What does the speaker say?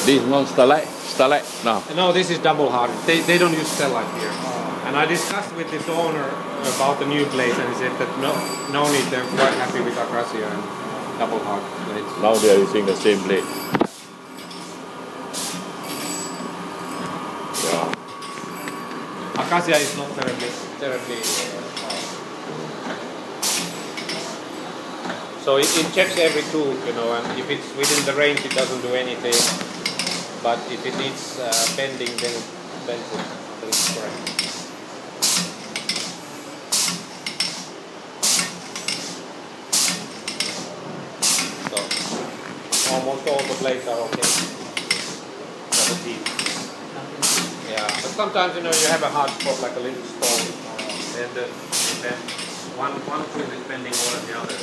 This is not starlight? Starlight? No. No, this is double hard. They don't use stellite here. And I discussed with this owner about the new blades, and he said that no need, they're quite happy with Acacia and double hard blades. Now they are using the same blade. Yeah. Acacia is not terribly hard. So it checks every tooth, you know, and if it's within the range, it doesn't do anything. But if it needs bending, then it bends it until it's correct. So almost all the blades are okay. For the teeth. Yeah, but sometimes, you know, you have a hard spot like a little stone, and then one tooth is bending more than the other.